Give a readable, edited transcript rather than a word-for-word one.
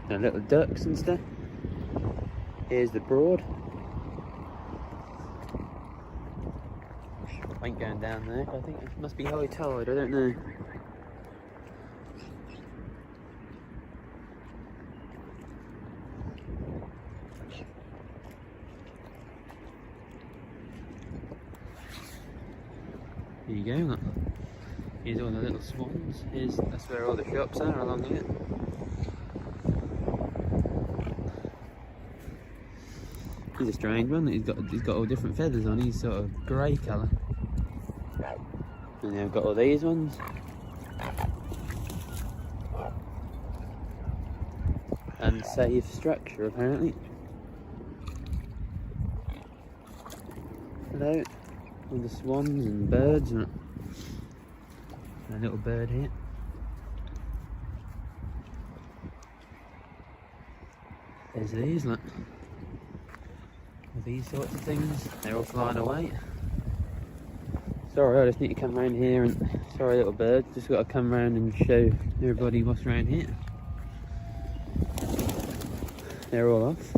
The little ducks and stuff. Here's the Broad. Ain't going down there. I think it must be high tide, I don't know. There you go, look. Here's all the little swans. That's where all the shops are along here. He's a strange one. He's got all different feathers on. He's sort of grey colour. And then I've got all these ones. Unsafe structure apparently. Hello. All the swans and birds and a little bird here. There's these, look. These sorts of things, they're all flying away. Sorry, I just need to come around here and, sorry little bird, just got to come around and show everybody what's around here. They're all off.